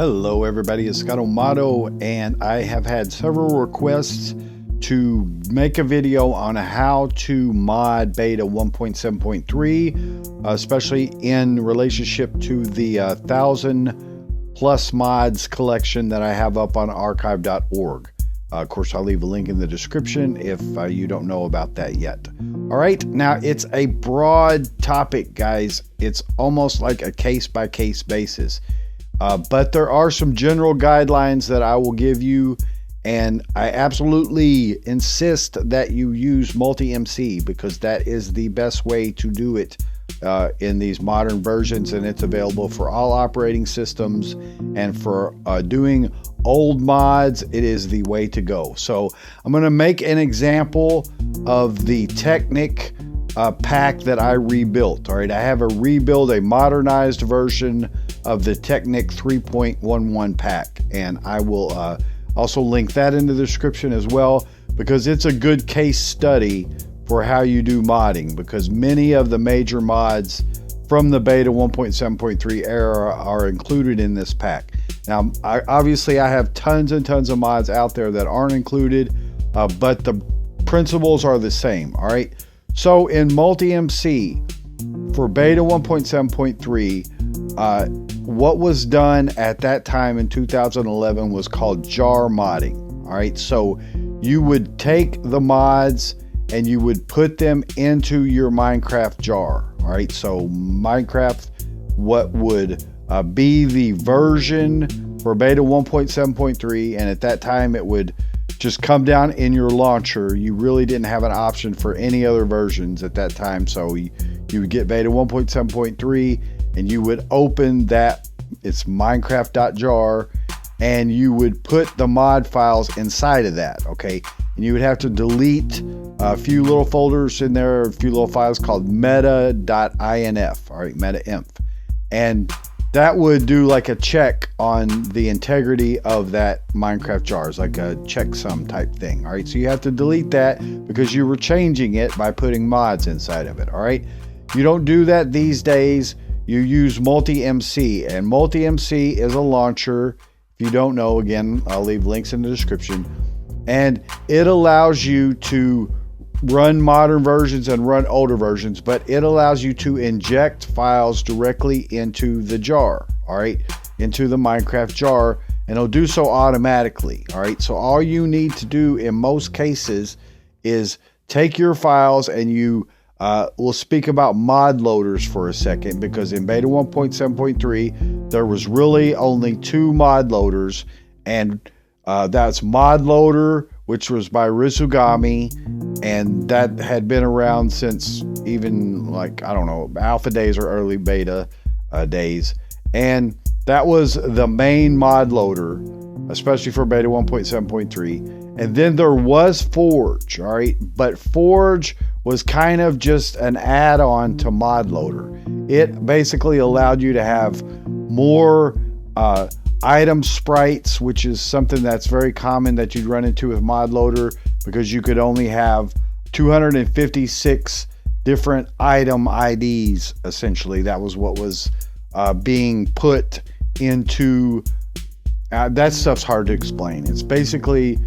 Hello everybody, it's Scott Amato, and I have had several requests to make a video on how to mod beta 1.7.3, especially in relationship to the 1,000 plus mods collection that I have up on archive.org. Of course, I'll leave a link in the description if you don't know about that yet. All right, now it's a broad topic, guys. It's almost like a case-by-case basis. But there are some general guidelines that I will give you, and I absolutely insist that you use MultiMC because that is the best way to do it in these modern versions, and it's available for all operating systems. And for doing old mods, it is the way to go. So I'm going to make an example of the Technic pack that I rebuilt. All right, I have a modernized version of the Technic 3.11 pack, and I will also link that in the description as well, because it's a good case study for how you do modding, because many of the major mods from the beta 1.7.3 era are included in this pack. Now, obviously I have tons and tons of mods out there that aren't included, but the principles are the same. All right, so in MultiMC for beta 1.7.3, what was done at that time in 2011 was called jar modding. All right, so you would take the mods and you would put them into your Minecraft jar. All right, so Minecraft, what would be the version for beta 1.7.3, and at that time it would just come down in your launcher. You really didn't have an option for any other versions at that time, so you would get beta 1.7.3 and you would open that, it's minecraft.jar, and you would put the mod files inside of that. Okay, and you would have to delete a few little folders in there, a few little files called meta.inf. All right, meta.inf, and that would do like a check on the integrity of that Minecraft jar. It's like a checksum type thing. All right, so you have to delete that because you were changing it by putting mods inside of it. All right, you don't do that these days. You use MultiMC, and MultiMC is a launcher. If you don't know, again, I'll leave links in the description, and it allows you to run modern versions and run older versions, but it allows you to inject files directly into the jar. All right, into the Minecraft jar, and it'll do so automatically. All right, so all you need to do in most cases is take your files, and you we'll speak about mod loaders for a second, because in beta 1.7.3 there was really only two mod loaders, and that's mod loader, which was by Rizugami, and that had been around since even, like, I don't know, alpha days or early beta days, and that was the main mod loader, especially for beta 1.7.3. And then there was Forge. All right, but Forge was kind of just an add-on to mod loader. It basically allowed you to have more item sprites, which is something that's very common that you'd run into with mod loader, because you could only have 256 different item IDs. Essentially, that was what was being put into that stuff's hard to explain. It's basically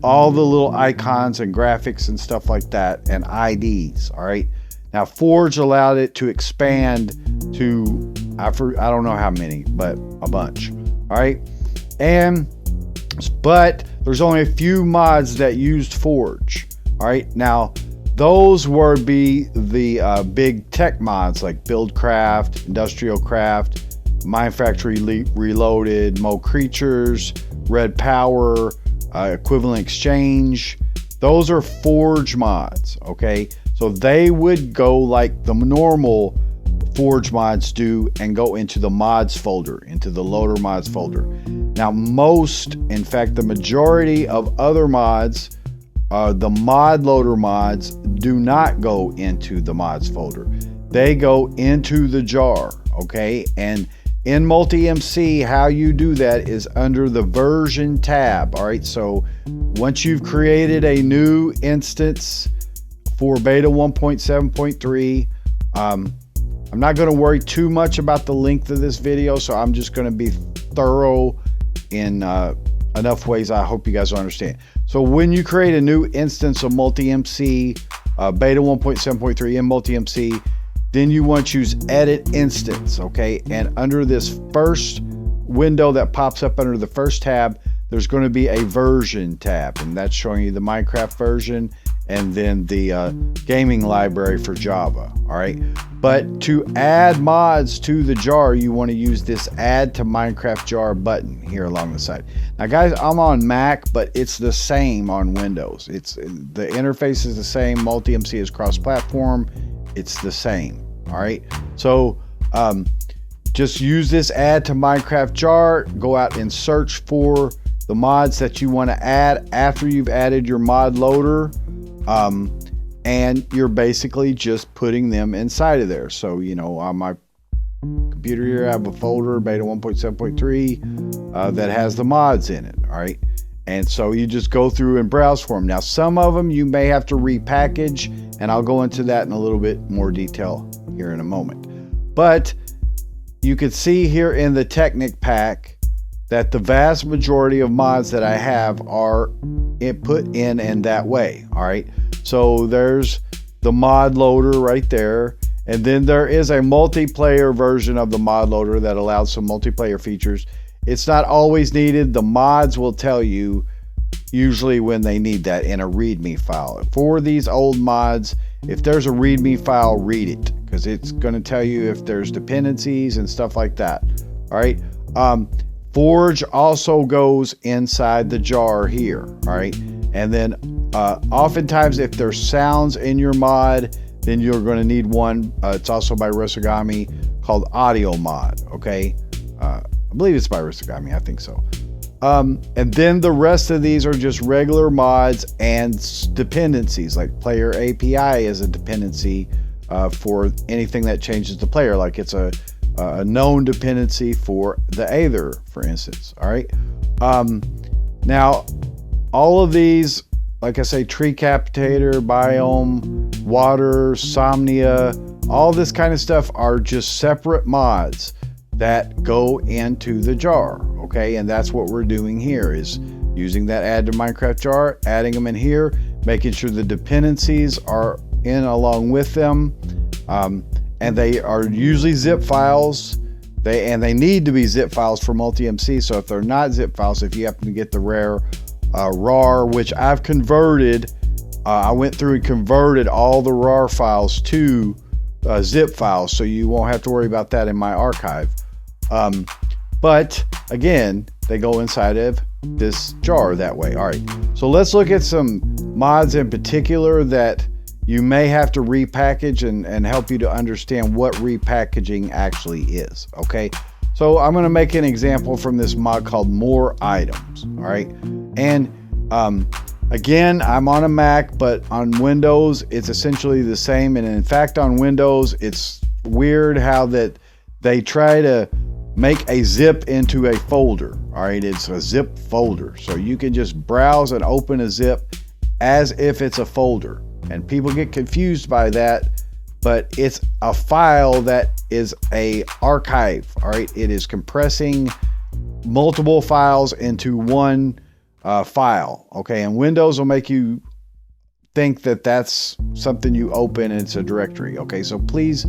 all the little icons and graphics and stuff like that, and IDs. All right, now Forge allowed it to expand to I don't know how many, but a bunch. All right, but there's only a few mods that used Forge. All right, now those would be the big tech mods like Buildcraft, Industrial Craft, Mine Factory Reloaded, Mo Creatures, Red Power, Equivalent Exchange. Those are Forge mods. Okay, so they would go like the normal Forge mods do and go into the mods folder, into the loader mods folder. Now in fact the majority of other mods, the mod loader mods, do not go into the mods folder. They go into the jar. Okay, and in MultiMC, how you do that is under the version tab. All right, so once you've created a new instance for beta 1.7.3, I'm not going to worry too much about the length of this video, so I'm just going to be thorough in enough ways. I hope you guys will understand. So when you create a new instance of MultiMC, beta 1.7.3 in MultiMC, then you want to use edit instance, okay? And under this first window that pops up under the first tab, there's going to be a version tab, and that's showing you the Minecraft version and then the gaming library for Java, all right? But to add mods to the jar, you want to use this add to Minecraft jar button here along the side. Now guys, I'm on Mac, but it's the same on Windows. The interface is the same. MultiMC is cross-platform. It's the same, all right? So just use this add to Minecraft jar, go out and search for the mods that you want to add after you've added your mod loader, and you're basically just putting them inside of there. So, you know, on my computer here, I have a folder, beta 1.7.3, that has the mods in it, all right? And so you just go through and browse for them. Now, some of them you may have to repackage, and I'll go into that in a little bit more detail here in a moment. But you can see here in the Technic pack that the vast majority of mods that I have are put in that way, all right? So there's the mod loader right there, and then there is a multiplayer version of the mod loader that allows some multiplayer features. It's not always needed. The mods will tell you usually when they need that in a README file. For these old mods, if there's a README file, read it, because it's going to tell you if there's dependencies and stuff like that, all right? Forge also goes inside the jar here, all right? And then oftentimes if there's sounds in your mod, then you're going to need one. It's also by Rusagami, called Audio Mod, okay? I believe it's by Rusagami, I think so. And then the rest of these are just regular mods and dependencies, like Player API is a dependency for anything that changes the player, like it's a known dependency for the Aether, for instance, all right? Now, all of these, like I say, Tree Capitator, Biome, Water, Somnia, all this kind of stuff are just separate mods that go into the jar, okay? And that's what we're doing here, is using that add to Minecraft jar, adding them in here, making sure the dependencies are in along with them. And they are usually zip files. They need to be zip files for MultiMC. So if they're not zip files, if you happen to get the rare RAR, which I've converted, I went through and converted all the RAR files to zip files, so you won't have to worry about that in my archive. But again, they go inside of this jar that way. All right, so let's look at some mods in particular that you may have to repackage and help you to understand what repackaging actually is, okay? So I'm going to make an example from this mod called More Items, all right? And again, I'm on a Mac, but on Windows, it's essentially the same. And in fact, on Windows, it's weird how that they try to make a zip into a folder, all right? It's a zip folder. So you can just browse and open a zip as if it's a folder. And people get confused by that, but it's a file that is a archive, all right? It is compressing multiple files into one file, okay? And Windows will make you think that that's something you open and it's a directory, okay? So please,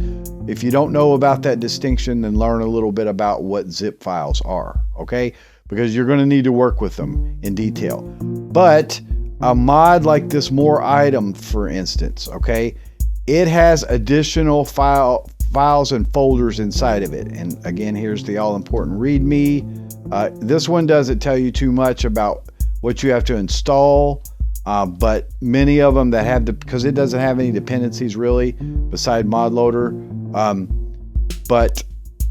if you don't know about that distinction, then learn a little bit about what zip files are, okay? Because you're going to need to work with them in detail. But a mod like this More Item, for instance, okay, it has additional files and folders inside of it. And again, here's the all-important README. This one doesn't tell you too much about what you have to install, but many of them that have because it doesn't have any dependencies really beside mod loader. But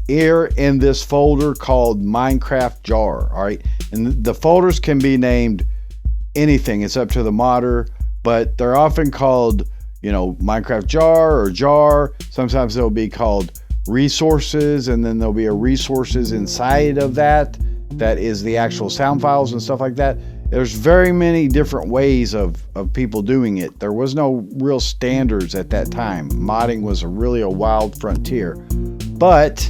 here in this folder called Minecraft jar, all right, and the folders can be named anything. It's up to the modder, but they're often called, you know, Minecraft jar or jar. Sometimes they'll be called resources, and then there'll be a resources inside of that is the actual sound files and stuff like that. There's very many different ways of people doing it. There was no real standards at that time. Modding was really a wild frontier. But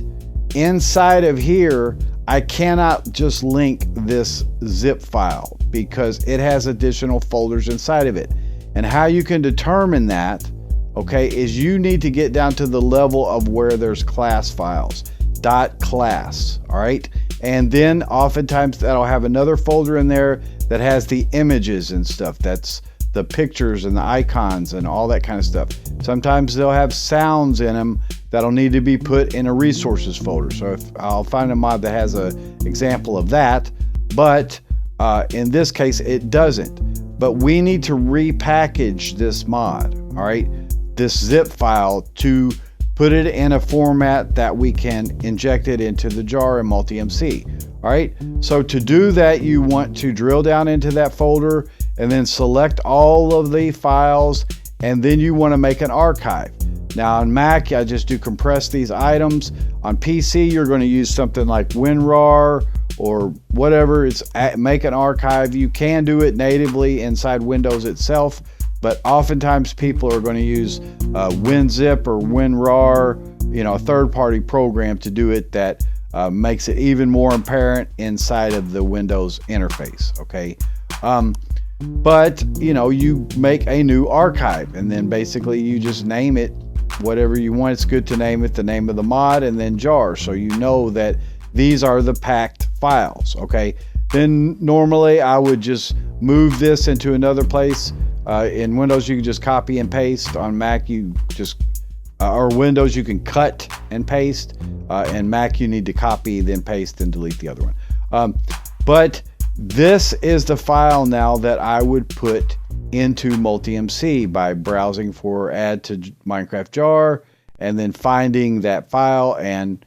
inside of here, I cannot just link this zip file because it has additional folders inside of it. And how you can determine that, okay, is you need to get down to the level of where there's class files, .class, all right? And then oftentimes that'll have another folder in there that has the images and stuff. That's the pictures and the icons and all that kind of stuff. Sometimes they'll have sounds in them that'll need to be put in a resources folder. So if I'll find a mod that has an example of that, but in this case it doesn't. But we need to repackage this mod, all right, this zip file, to put it in a format that we can inject it into the jar in MultiMC. All right, so to do that, you want to drill down into that folder and then select all of the files, and then you want to make an archive. Now on Mac, I just do compress these items. On PC, you're going to use something like WinRAR or whatever. It's make an archive. You can do it natively inside Windows itself, but oftentimes people are going to use WinZip or WinRAR, you know, a third-party program to do it that makes it even more apparent inside of the Windows interface. Okay. But you know, you make a new archive and then basically you just name it whatever you want. It's good to name it the name of the mod and then jar, so you know that these are the packed files. Okay, then normally I would just move this into another place. In Windows you can just copy and paste. On Mac you just or Windows you can cut and paste, and Mac you need to copy then paste and delete the other one. But this is the file now that I would put into MultiMC by browsing for add to Minecraft jar and then finding that file and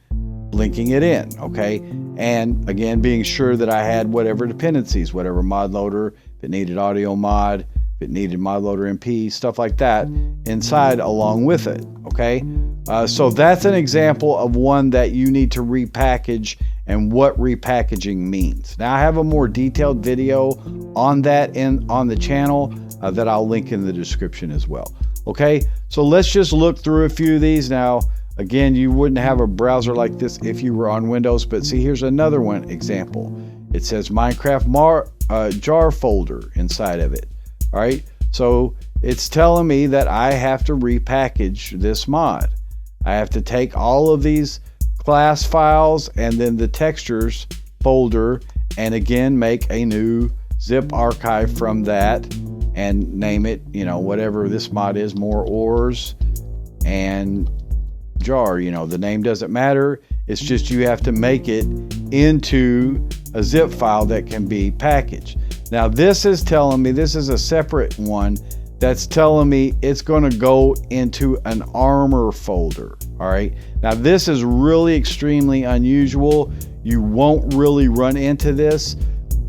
linking it in. Okay, and again being sure that I had whatever dependencies, whatever mod loader, if it needed audio mod, if it needed mod loader MP, stuff like that inside along with it. Okay, so that's an example of one that you need to repackage and what repackaging means. Now I have a more detailed video on that on the channel that I'll link in the description as well. Okay, so let's just look through a few of these. Now again, you wouldn't have a browser like this if you were on Windows, but see, here's another one example. It says Minecraft jar folder inside of it. All right, so it's telling me that I have to repackage this mod. I have to take all of these class files and then the textures folder and again make a new zip archive from that and name it, you know, whatever this mod is, more ores and jar. You know, the name doesn't matter. It's just you have to make it into a zip file that can be packaged. Now this is telling me, this is a separate one that's telling me it's going to go into an armor folder. All right, now this is really extremely unusual. You won't really run into this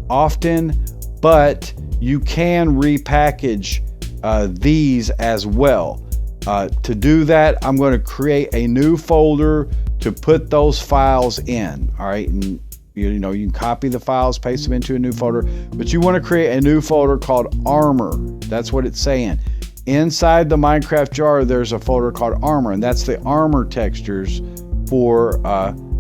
often, but you can repackage these as well. To do that, I'm going to create a new folder to put those files in. All right, and you know, you can copy the files, paste them into a new folder, but you want to create a new folder called Armor. That's what it's saying. Inside the Minecraft jar, there's a folder called Armor, and that's the armor textures for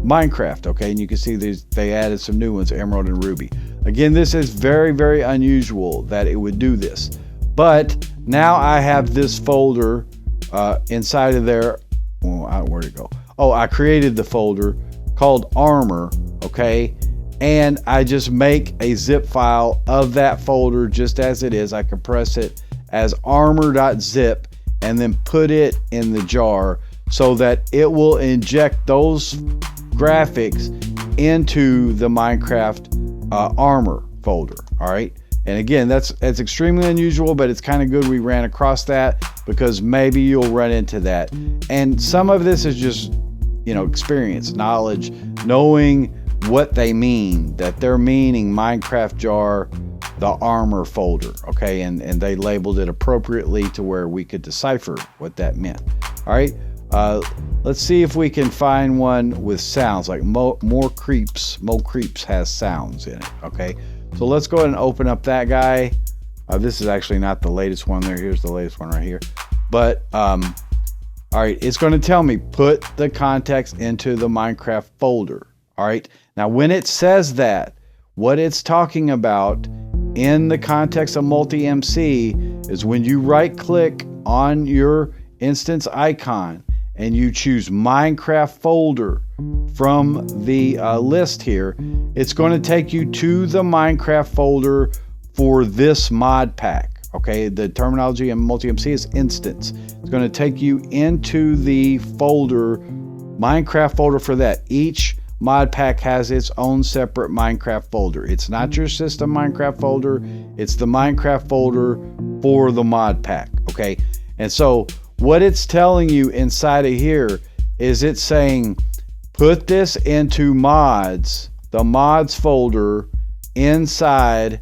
Minecraft. Okay, and you can see they added some new ones, Emerald and Ruby. Again, this is very, very unusual that it would do this, but now I have this folder inside of there. Oh, where'd it go? Oh, I created the folder called Armor. Okay, and I just make a zip file of that folder just as it is. I compress it as armor.zip and then put it in the jar so that it will inject those graphics into the Minecraft armor folder. All right, and again, that's extremely unusual, but it's kind of good we ran across that because maybe you'll run into that. And some of this is just, you know, experience, knowledge, knowing what they mean, that they're meaning Minecraft jar, the armor folder. Okay, and they labeled it appropriately to where we could decipher what that meant. All right, let's see if we can find one with sounds like Mo Creeps has sounds in it. Okay, so let's go ahead and open up that guy. This is actually not the latest one there. Here's the latest one right here. But All right, it's going to tell me put the context into the Minecraft folder. All right, now when it says that, what it's talking about in the context of MultiMC is when you right click on your instance icon and you choose Minecraft folder from the list here, it's going to take you to the Minecraft folder for this mod pack. Okay, the terminology in MultiMC is instance. It's going to take you into the folder, Minecraft folder for that. Each mod pack has its own separate Minecraft folder. It's not your system Minecraft folder, it's the Minecraft folder for the mod pack. Okay, and so what it's telling you inside of here is it's saying put this into mods, the mods folder inside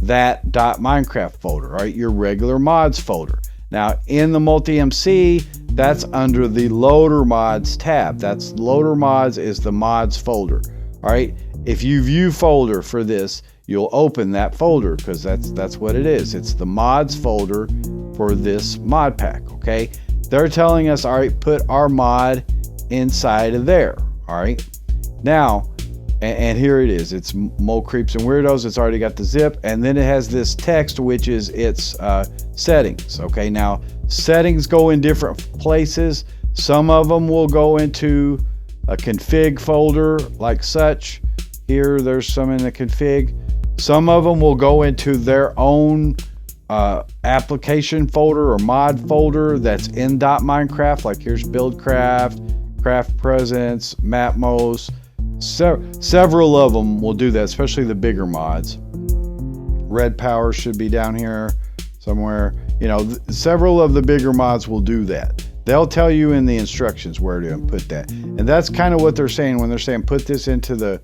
that .minecraft folder, right? Your regular mods folder. Now in the MultiMC, that's under the loader mods tab. That's loader mods is the mods folder. All right. If you view folder for this, you'll open that folder because that's what it is. It's the mods folder for this mod pack. Okay. They're telling us, all right, put our mod inside of there. All right. Now, and here it is. It's Mole Creeps and Weirdos. It's already got the zip, and then it has this text, which is its settings. Okay, now settings go in different places. Some of them will go into a config folder like such. Here, there's some in the config. Some of them will go into their own application folder or mod folder that's in .minecraft. Like here's Buildcraft, Craft Presence, Mapmos. Several of them will do that, especially the bigger mods. Red Power should be down here somewhere. You know, several of the bigger mods will do that. They'll tell you in the instructions where to put that. And that's kind of what they're saying when they're saying put this into the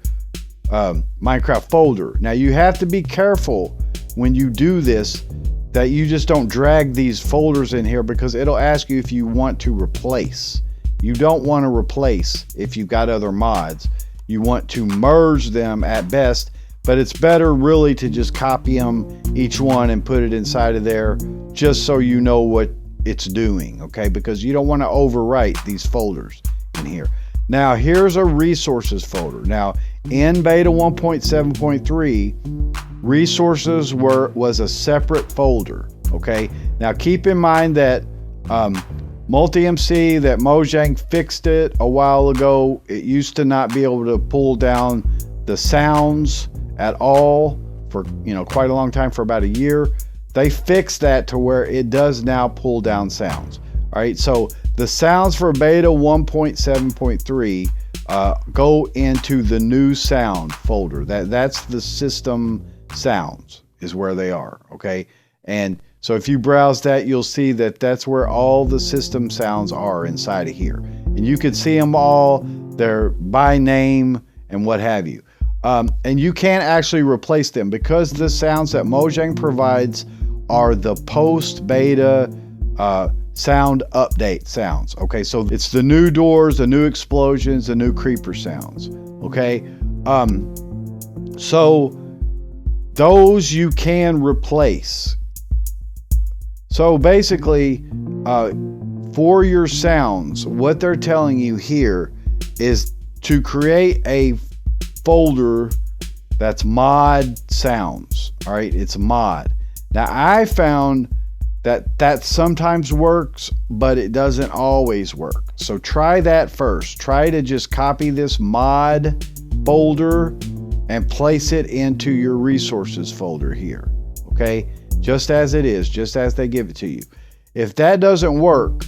Minecraft folder. Now you have to be careful when you do this that you just don't drag these folders in here, because it'll ask you if you want to replace. You don't want to replace if you've got other mods. You want to merge them at best, but it's better really to just copy them, each one, and put it inside of there just so you know what it's doing, okay? Because you don't want to overwrite these folders in here. Now, here's a resources folder. Now, in beta 1.7.3, resources was a separate folder, okay? Now, keep in mind that MultiMC, that Mojang fixed it a while ago. It used to not be able to pull down the sounds at all for quite a long time, for about a year. They fixed that to where it does now pull down sounds. All right, so the sounds for beta 1.7.3 go into the new sound folder. That's the system sounds is where they are. Okay, and so if you browse that, you'll see that that's where all the system sounds are inside of here. And you can see them all. They're by name and what have you. And you can't actually replace them because the sounds that Mojang provides are the post-beta sound update sounds. Okay, so it's the new doors, the new explosions, the new creeper sounds. Okay, so those you can replace. So basically, for your sounds, what they're telling you here is to create a folder that's mod sounds. All right, it's mod. Now, I found that sometimes works, but it doesn't always work. So try that first. Try to just copy this mod folder and place it into your resources folder here. Okay, just as it is, just as they give it to you. If that doesn't work,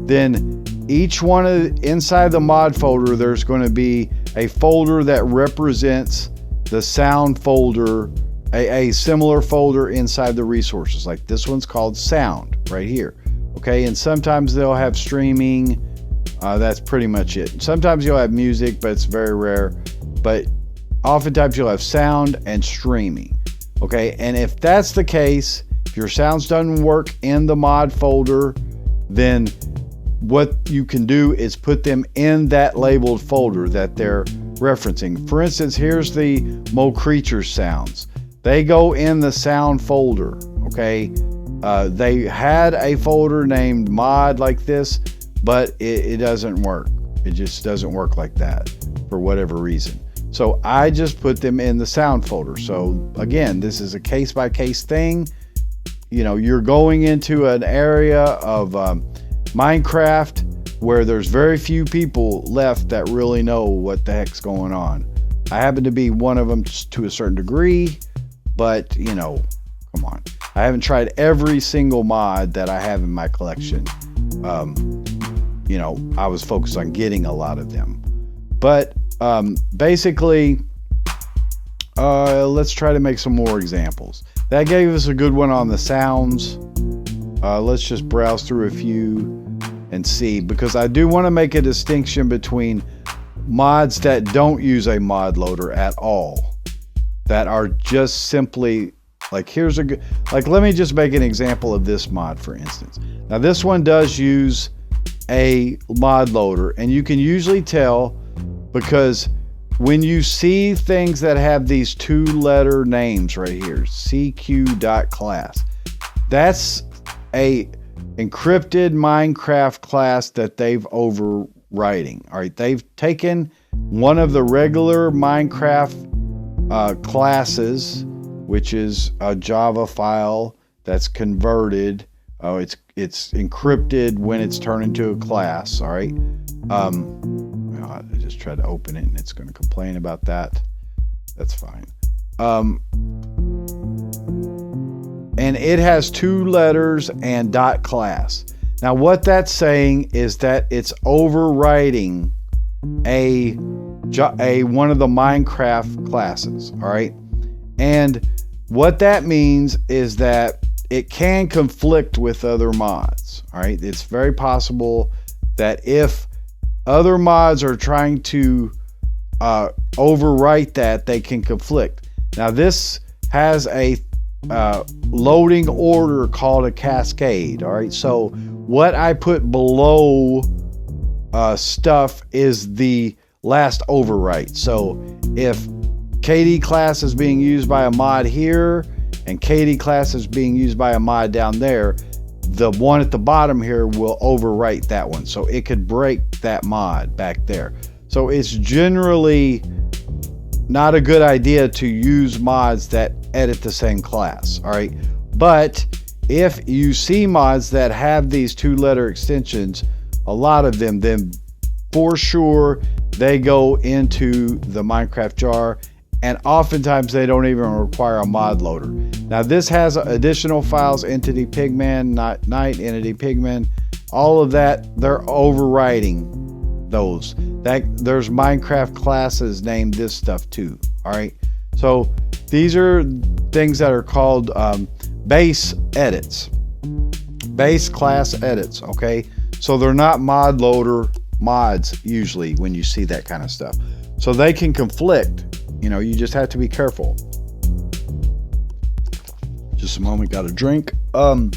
then each one inside the mod folder, there's going to be a folder that represents the sound folder, a similar folder inside the resources. Like this one's called sound right here. Okay, and sometimes they'll have streaming. That's pretty much it. Sometimes you'll have music, but it's very rare. But oftentimes you'll have sound and streaming. Okay, and if that's the case, if your sounds doesn't work in the mod folder, then what you can do is put them in that labeled folder that they're referencing. For instance, here's the Mo Creatures sounds. They go in the sound folder. Okay, they had a folder named mod like this, but it doesn't work. It just doesn't work like that for whatever reason. So I just put them in the sound folder. So again, this is a case-by-case thing. You know, you're going into an area of Minecraft where there's very few people left that really know what the heck's going on. I happen to be one of them to a certain degree, but you know, come on. I haven't tried every single mod that I have in my collection. You know, I was focused on getting a lot of them. But basically, let's try to make some more examples. That gave us a good one on the sounds. Let's just browse through a few and see, because I do want to make a distinction between mods that don't use a mod loader at all, that are just simply like, here's a good, like, let me just make an example of this mod, for instance. Now this one does use a mod loader, and you can usually tell because when you see things that have these 2-letter names right here, CQ.class, that's a encrypted Minecraft class that they've overwriting. All right, they've taken one of the regular Minecraft classes, which is a Java file that's converted. It's encrypted when it's turned into a class. All right. I just tried to open it and it's going to complain about that. That's fine. And it has 2 letters and .class. Now what that's saying is that it's overwriting a one of the Minecraft classes. All right. And what that means is that it can conflict with other mods. All right. It's very possible that if other mods are trying to overwrite that, they can conflict. Now this has a loading order called a cascade. All right, so what I put below stuff is the last overwrite. So if KD class is being used by a mod here and KD class is being used by a mod down there, the one at the bottom here will overwrite that one, so it could break that mod back there. So it's generally not a good idea to use mods that edit the same class. All right, but if you see mods that have these 2-letter extensions, a lot of them, then for sure they go into the Minecraft jar, and oftentimes they don't even require a mod loader. Now this has additional files, entity pigman, night entity pigman, all of that, they're overwriting those. There's Minecraft classes named this stuff too. All right, so these are things that are called base edits, base class edits. Okay, so they're not mod loader mods usually when you see that kind of stuff, so they can conflict. You know, you just have to be careful. Just a moment, got a drink. All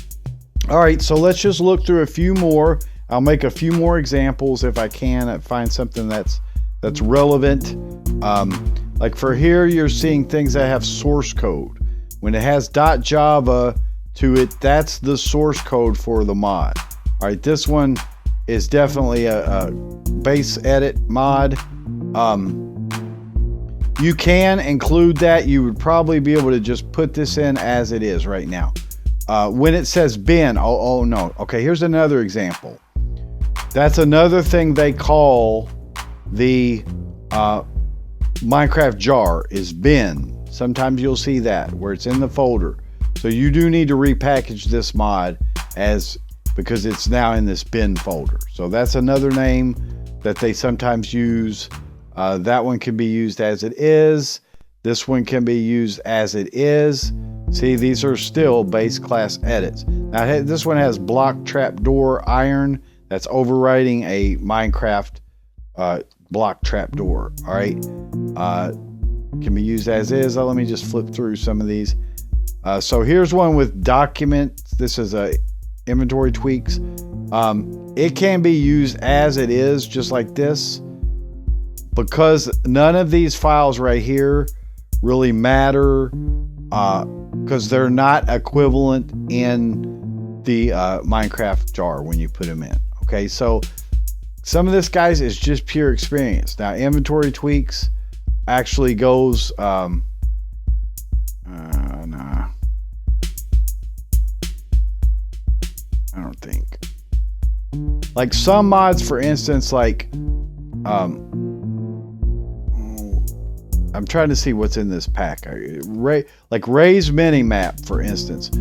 right, so let's just look through a few more. I'll make a few more examples if I can find something that's relevant. Like for here, you're seeing things that have source code. When it has .java to it, that's the source code for the mod. All right, this one is definitely a base edit mod. You can include that. You would probably be able to just put this in as it is right now. When it says bin, oh no. Okay, here's another example. That's another thing they call the Minecraft jar is bin. Sometimes you'll see that where it's in the folder. So you do need to repackage this mod because it's now in this bin folder. So that's another name that they sometimes use. That one can be used as it is. This one can be used as it is. See, these are still base class edits. Now this one has block trapdoor iron. That's overwriting a Minecraft block trapdoor. All right, can be used as is. Let me just flip through some of these. So here's one with documents. This is a inventory tweaks. It can be used as it is, just like this, because none of these files right here really matter, because they're not equivalent in the Minecraft jar when you put them in. Okay, so some of this, guys, is just pure experience. Now, inventory tweaks actually goes, nah. I don't think. Like some mods, for instance, like, I'm trying to see what's in this pack. Like Ray's Minimap, for instance.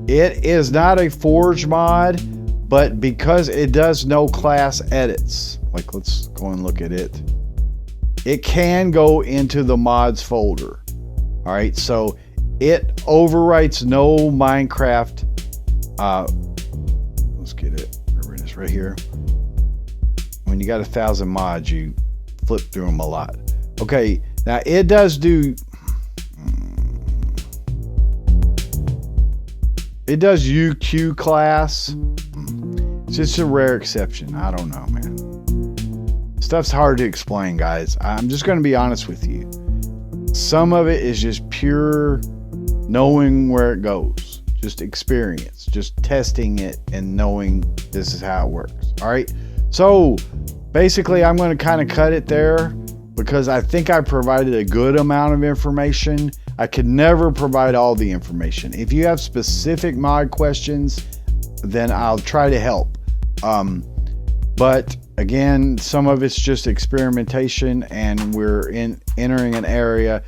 It is not a Forge mod, but because it does no class edits, like let's go and look at it. It can go into the mods folder. All right, so it overwrites no Minecraft. Let's get it. Remember this right here. When you got 1,000 mods, you flip through them a lot. Okay, now it does do. It does UQ class. It's just a rare exception. I don't know, man. Stuff's hard to explain, guys. I'm just going to be honest with you. Some of it is just pure knowing where it goes. Just experience. Just testing it and knowing this is how it works. All right. So basically, I'm going to kind of cut it there because I think I provided a good amount of information. I could never provide all the information. If you have specific mod questions, then I'll try to help. But again, some of it's just experimentation, and we're entering an area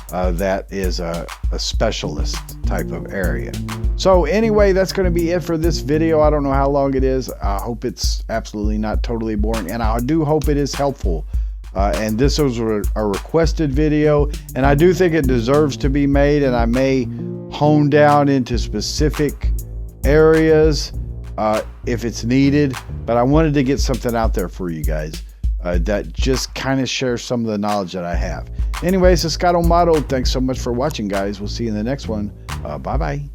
that is a specialist type of area. So anyway, that's going to be it for this video. I don't know how long it is. I hope it's absolutely not totally boring, and I do hope it is helpful. And this was a requested video, and I do think it deserves to be made, and I may hone down into specific areas if it's needed, but I wanted to get something out there for you guys that just kind of shares some of the knowledge that I have. Anyways, it's Scott on Model. Thanks so much for watching, guys. We'll see you in the next one. Bye-bye.